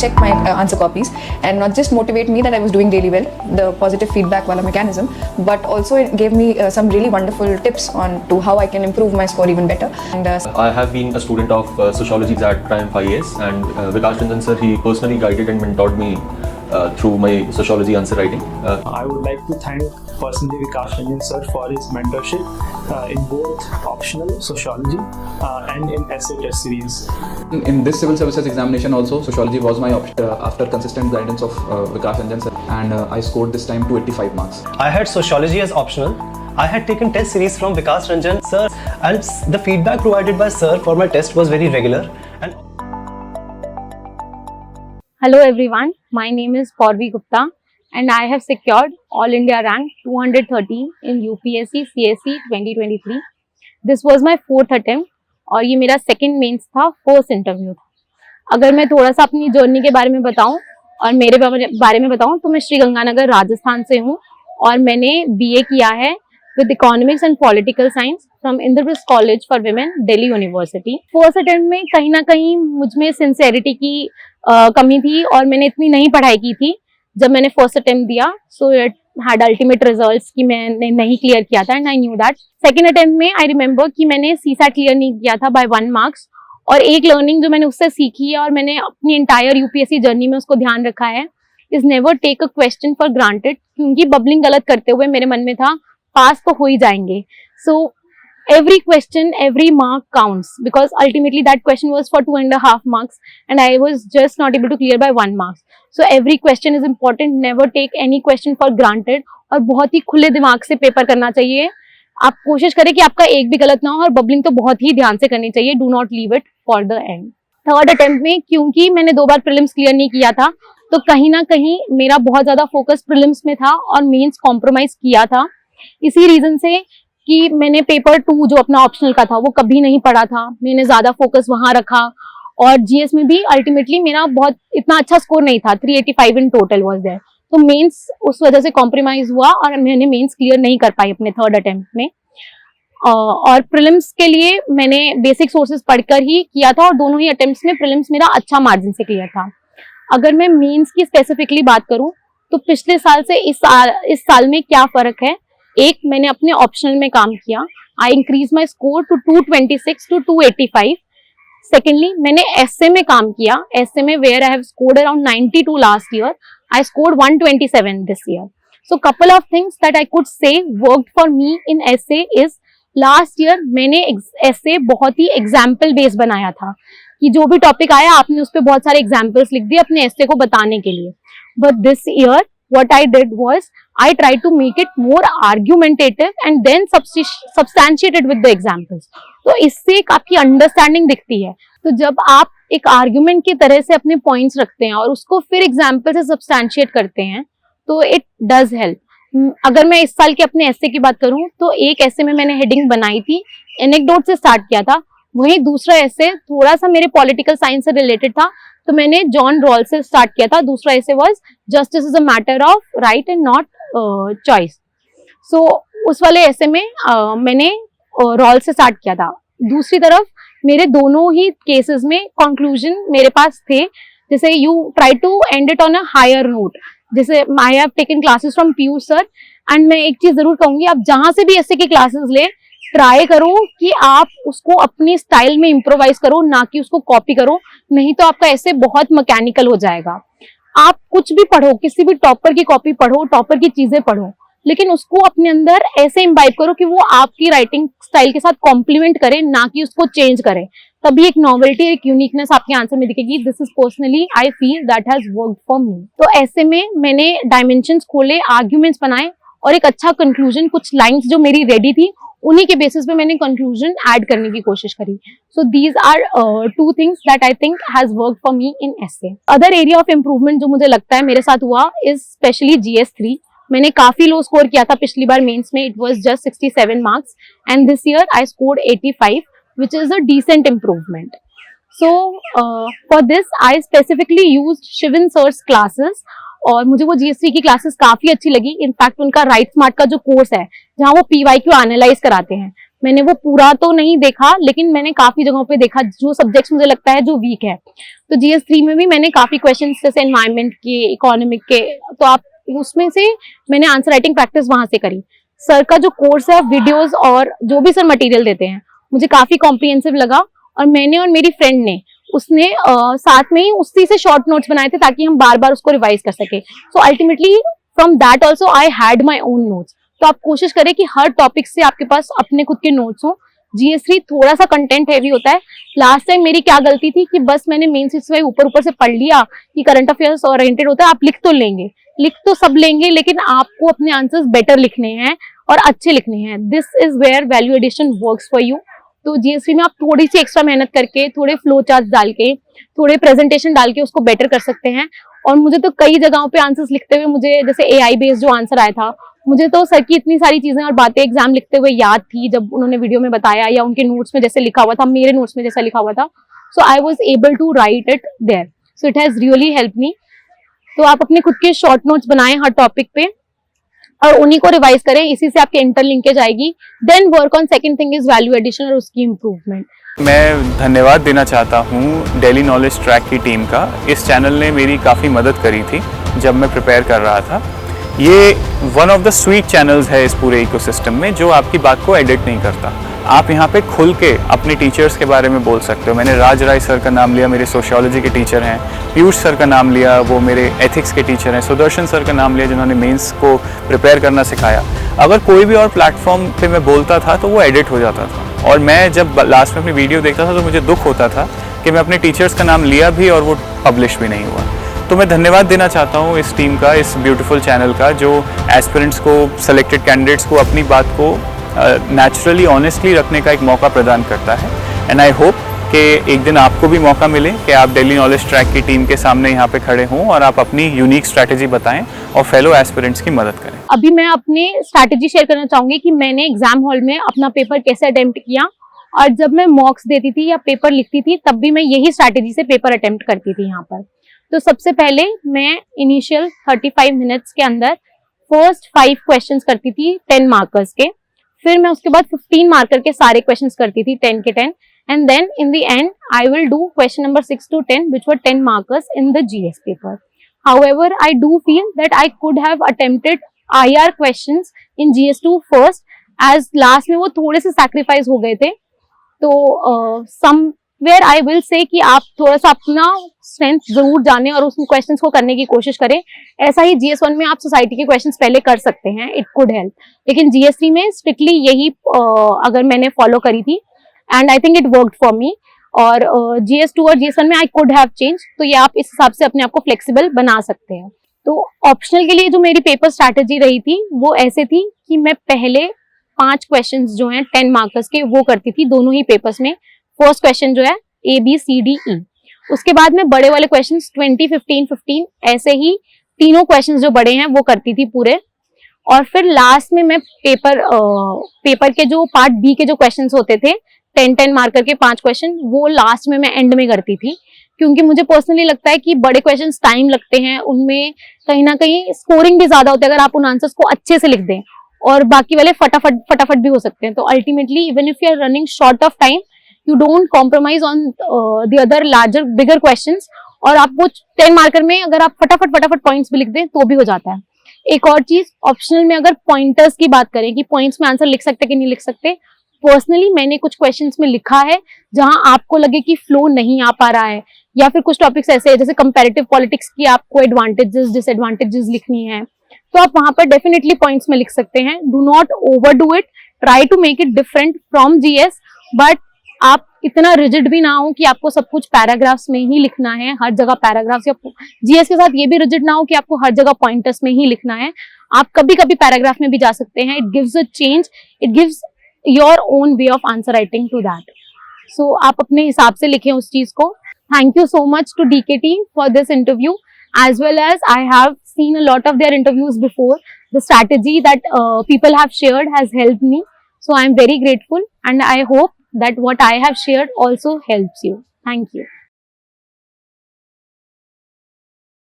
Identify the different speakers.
Speaker 1: check my answer copies and not just motivate me that I was doing really well, the positive feedback wala mechanism, but also it gave me some really wonderful tips on to how I can improve my score even better. And
Speaker 2: I have been a student of sociology at Triumph IAS, and Vikas Ranjan sir, he personally guided and mentored me through my sociology answer writing.
Speaker 3: I would like to thank personally Vikas Ranjan sir for his mentorship in both optional sociology and in essay test series.
Speaker 4: In this civil services examination also, sociology was my option after consistent guidance of Vikas Ranjan sir, and I scored this time 285 marks.
Speaker 5: I had sociology as optional. I had taken test series from Vikas Ranjan sir, and the feedback provided by sir for my test was very regular. And
Speaker 6: hello everyone, my name is Porvi Gupta and I have secured All India rank 230 in UPSC CSE 2023. This was my 4th attempt और ये मेरा second mains था, first interview था. अगर मैं थोड़ा सा अपनी जर्नी के बारे में बताऊं और मेरे बारे में बताऊं तो मैं श्रीगंगानगर राजस्थान से हूं और मैंने BA किया है with Economics and Political Science from Indraprasth College for Women, Delhi University. First attempt में कहीं ना कहीं मुझ में सिंसेरिटी की कमी थी और मैंने इतनी नहीं पढ़ाई की थी जब मैंने फर्स्ट अटेम्प्ट दिया. So it had ultimate results कि मैंने नहीं क्लियर किया था and I knew that. Second attempt में आई रिमेम्बर कि मैंने CSAT क्लियर नहीं किया था बाय 1 मार्क्स, और एक लर्निंग जो मैंने उससे सीखी है और मैंने अपनी एंटायर UPSC जर्नी में उसको ध्यान रखा है, is never take a question for granted. क्योंकि बबलिंग गलत करते हुए मेरे मन में था पास तो हो ही जाएंगे. सो every question, every mark counts because ultimately that question was for 2.5 marks and I was just not able to clear by 1 marks. So every question is important. Never take any question for granted और बहुत ही खुले दिमाग से paper करना चाहिए. आप कोशिश करें कि आपका एक भी गलत ना हो और बबलिंग तो बहुत ही ध्यान से करनी चाहिए. Do not leave it for the end. Third attempt में क्योंकि मैंने 2 बार प्रीलिम्स क्लियर नहीं किया था तो कहीं ना कहीं मेरा बहुत ज्यादा फोकस प्रीलिम्स में था और मेंस कॉम्प्रोमाइज किया था. इसी रीजन से कि मैंने पेपर 2 जो अपना ऑप्शनल का था वो कभी नहीं पढ़ा था, मैंने ज्यादा फोकस वहां रखा. और GS में भी अल्टीमेटली मेरा बहुत इतना अच्छा स्कोर नहीं था, 385 इन टोटल वाज देयर. तो मेंस उस वजह से कॉम्प्रोमाइज हुआ और मैंने मेंस क्लियर नहीं कर पाई अपने थर्ड अटेम्प्ट में. और प्रीलिम्स के लिए मैंने बेसिक सोर्सेज पढ़कर ही किया था और दोनों ही अटेम्प्ट्स में प्रीलिम्स मेरा अच्छा मार्जिन से क्लियर था. अगर मैं मेंस की स्पेसिफिकली बात करूं तो पिछले साल से इस साल में क्या फर्क है. एक, मैंने अपने ऑप्शनल में काम किया. I increase my score to 226 to 285. Secondly, मैंने एसए में काम किया. एसए में where I have scored around 92 last year, I scored 127 this year. So couple of things that I could say worked for me in essay is, last year मैंने essay बहुत ही example based बनाया था कि जो भी topic आया आपने उस पर बहुत सारे एग्जाम्पल्स लिख दिए अपने एसए को बताने के लिए. But this year what I did was I tried to make it more argumentative and then substantiated with the examples. तो इससे एक आपकी अंडरस्टैंडिंग दिखती है. तो जब आप एक आर्ग्यूमेंट की तरह से अपने पॉइंट्स रखते हैं और उसको फिर एग्जाम्पल से सब्सटैंशिएट करते हैं तो इट डज हेल्प. अगर मैं इस साल के अपने एसे की बात करूं तो एक एसे में मैंने हेडिंग बनाई थी, एनेक्डोट से स्टार्ट किया था. वहीं दूसरा एसे थोड़ा सा मेरे पॉलिटिकल साइंस से रिलेटेड था तो मैंने जॉन रॉल से स्टार्ट किया था. दूसरा ऐसे was justice is a matter of right and not choice. So उस वाले ऐसे में मैंने रॉल से स्टार्ट किया था. दूसरी तरफ मेरे दोनों ही केसेस में कंक्लूजन मेरे पास थे. जैसे you try to end it on a higher note. जैसे I have taken classes from Piyush sir and मैं एक चीज जरूर कहूंगी, आप जहां से भी ऐसे की क्लासेस ले, ट्राई करो कि आप उसको अपनी स्टाइल में इम्प्रोवाइज करो, ना कि उसको कॉपी करो. नहीं तो आपका ऐसे बहुत मैकेनिकल हो जाएगा. आप कुछ भी पढ़ो, किसी भी टॉपर की कॉपी पढ़ो, टॉपर की चीजें पढ़ो, लेकिन उसको अपने अंदर ऐसे इम्बाइब करो कि वो आपकी राइटिंग स्टाइल के साथ कॉम्प्लीमेंट करे, ना कि उसको चेंज करे. तभी एक नॉवेल्टी, एक यूनिकनेस आपके आंसर में दिखेगी. This is personally I feel that has worked for मी. तो ऐसे में मैंने डायमेंशंस खोले, आर्ग्यूमेंट्स बनाए और एक अच्छा कंक्लूजन, कुछ लाइंस जो मेरी रेडी थी उन्हीं के बेसिस पे मैंने कंक्लूजन ऐड करने की कोशिश करी. So these are 2 things that I think has worked for me in essay. Other area of improvement जो मुझे लगता है मेरे साथ हुआ इज स्पेशली GS3. मैंने काफी लो स्कोर किया था पिछली बार मेंस में, it was just 67 marks and this year I scored 85 which is a decent improvement. So for this I specifically used Shivan sir's classes और मुझे वो GS3 की क्लासेस काफी अच्छी लगी. इनफैक्ट उनका राइट स्मार्ट का जो कोर्स है जहाँ वो PYQ एनालाइज कराते हैं, मैंने वो पूरा तो नहीं देखा, लेकिन मैंने काफी जगहों पे देखा जो सब्जेक्ट्स मुझे लगता है जो वीक है। तो GS3 में भी मैंने काफी क्वेश्चंस जैसे एनवायरनमेंट के, इकोनॉमिक के, तो आप उसमें से मैंने आंसर राइटिंग प्रैक्टिस वहां से करी। सर का जो कोर्स है, वीडियोस और जो भी सर मटेरियल देते हैं, मुझे काफी कॉम्प्रिहेंसिव लगा। और मैंने और मेरी फ्रेंड ने उसने साथ में ही उसी से शॉर्ट नोट्स बनाए थे ताकि हम बार बार उसको रिवाइज कर सके। So ultimately from that also I had my own notes. तो आप कोशिश करें कि हर टॉपिक से आपके पास अपने खुद के नोट्स हो। GS3 थोड़ा सा कंटेंट हैवी होता है। लास्ट टाइम मेरी क्या गलती थी कि बस मैंने मेन 65 ऊपर से पढ़ लिया कि करंट अफेयर्स ओरिएंटेड होता है, आप लिख तो लेंगे, लिख तो सब लेंगे, लेकिन आपको अपने आंसर्स बेटर लिखने हैं और अच्छे लिखने हैं। This is where value addition works for you. तो GS3 में आप थोड़ी सी एक्स्ट्रा मेहनत करके, थोड़े फ्लो चार्ट डाल के, थोड़े प्रेजेंटेशन डाल के उसको बेटर कर सकते हैं। और मुझे तो कई जगहों पे आंसर्स लिखते हुए, मुझे जैसे AI बेस्ड जो आंसर आया था, मुझे तो सर की इतनी सारी चीजें और बातें एग्जाम लिखते हुए याद थी जब उन्होंने वीडियो में बताया या उनके नोट्स में जैसे लिखा हुआ था, मेरे नोट्स में जैसा लिखा हुआ था। So I was able to write it there. So it has really help me. तो आप अपने खुद के शॉर्ट नोट्स बनाएं हर टॉपिक पे और उन्हीं को रिवाइज करें, इसी से आपकी इंटरलिंकेज आएगी। Then work on second thing is value addition और उसकी इम्प्रूवमेंट।
Speaker 7: मैं धन्यवाद देना चाहता हूँ डेली नॉलेज ट्रैक की टीम का। इस चैनल ने मेरी काफ़ी मदद करी थी जब मैं प्रिपेयर कर रहा था। ये one of the sweet channels है इस पूरे इकोसिस्टम में जो आपकी बात को एडिट नहीं करता। आप यहाँ पे खुल के अपने टीचर्स के बारे में बोल सकते हो। मैंने राज राय सर का नाम लिया, मेरे सोशियोलॉजी के टीचर हैं। पीयूष सर का नाम लिया, वो मेरे एथिक्स के टीचर हैं। सुदर्शन सर का नाम लिया जिन्होंने मेंस को प्रिपेयर करना सिखाया। अगर कोई भी और प्लेटफॉर्म पे मैं बोलता था तो वो एडिट हो जाता था, और मैं जब लास्ट में अपनी वीडियो देखता था तो मुझे दुख होता था कि मैं अपने टीचर्स का नाम लिया भी और वो पब्लिश भी नहीं हुआ। तो मैं धन्यवाद देना चाहता हूँ इस टीम का, इस ब्यूटीफुल चैनल का, जो एस्पिरेंट्स को, सेलेक्टेड कैंडिडेट्स को अपनी बात को नेचुरली ऑनेस्टली रखने का एक मौका प्रदान करता है। एंड आई होप कि एक दिन आपको भी मौका मिले कि आप डेली नॉलेज ट्रैक की टीम के सामने यहाँ पे खड़े हों और आप अपनी यूनिक स्ट्रैटेजी बताएं और फेलो एस्पिरेंट्स की मदद करें।
Speaker 6: अभी मैं अपनी स्ट्रैटेजी शेयर करना चाहूंगी कि मैंने एग्जाम हॉल में अपना पेपर कैसे अटेम्प्ट किया, और जब मैं मॉक्स देती थी या पेपर लिखती थी तब भी मैं यही स्ट्रैटेजी से पेपर अटेम्प्ट करती थी यहाँ पर। तो सबसे पहले मैं इनिशियल 35 मिनट्स के अंदर फर्स्ट 5 क्वेश्चंस करती थी 10 मार्कर्स के, फिर मैं उसके बाद 15 मार्कर के सारे क्वेश्चंस करती थी 10 के 10, and then in the end I will do question number 6 to 10 which were 10 markers in the GS paper. However, I do feel that I could have attempted IR questions in GS2 first, as last में वो थोड़े से sacrifice हो गए थे। तो somewhere I will say कि आप थोड़ा सा अपना स्ट्रेंथ जरूर जाने और उस क्वेश्चंस को करने की कोशिश करें। ऐसा ही GS1 में आप सोसाइटी के क्वेश्चंस पहले कर सकते हैं, इट कुड हेल्प, लेकिन GS3 में स्ट्रिक्टली यही अगर मैंने फॉलो करी थी and I think it worked for मी। और GS2 और GS1 में आई कुड हैव चेंज, तो ये आप इस हिसाब से अपने आप को फ्लेक्सिबल बना सकते हैं। तो ऑप्शनल के लिए जो मेरी पेपर स्ट्रैटेजी रही थी वो ऐसे थी कि मैं पहले 5 क्वेश्चंस जो हैं 10 मार्कर्स के वो करती थी दोनों ही पेपर्स में। फर्स्ट क्वेश्चन जो है ABCDE, उसके बाद में बड़े वाले क्वेश्चंस 20, 15, 15 ऐसे ही तीनों क्वेश्चंस जो बड़े हैं वो करती थी पूरे। और फिर लास्ट में मैं पेपर के जो पार्ट बी के जो क्वेश्चंस होते थे 10 मार्कर के 5 क्वेश्चन, वो लास्ट में मैं एंड में करती थी, क्योंकि मुझे पर्सनली लगता है कि बड़े क्वेश्चंस टाइम लगते हैं, उनमें कहीं ना कहीं स्कोरिंग भी ज्यादा होती है अगर आप उन आंसर्स को अच्छे से लिख दें, और बाकी वाले फटाफट भी हो सकते हैं। तो ultimately even if you are running short of time, you don't compromise on the other larger bigger questions, और आप वो 10 मार्कर में अगर आप फटाफट पॉइंट्स भी लिख दें तो भी हो जाता है। एक और चीज, ऑप्शनल में अगर पॉइंटर्स की बात करें कि पॉइंट्स में आंसर लिख सकते कि नहीं लिख सकते, पर्सनली मैंने कुछ क्वेश्चंस में लिखा है जहां आपको लगे कि फ्लो नहीं आ पा रहा है, या फिर कुछ टॉपिक्स ऐसे है जैसे कंपैरेटिव पॉलिटिक्स की आपको एडवांटेजेस डिसएडवांटेजेस लिखनी है, तो आप वहां पर डेफिनेटली पॉइंट्स में लिख सकते हैं। Do not overdo it, try to make it different from GS, but आप इतना रिजिड भी ना हो कि आपको सब कुछ पैराग्राफ्स में ही लिखना है, हर जगह पैराग्राफ्स, या GS के साथ ये भी रिजिड ना हो कि आपको हर जगह पॉइंटर्स में ही लिखना है। आप कभी कभी पैराग्राफ में भी जा सकते हैं। It gives a change, it gives your own way of answer writing to that. So आप अपने हिसाब से लिखें उस चीज को। Thank you so much to DKT for this interview, as well as I have seen a lot of their interviews before. The strategy that people have shared has helped me, so I am very grateful, and I hope that what I have shared also helps you. Thank you.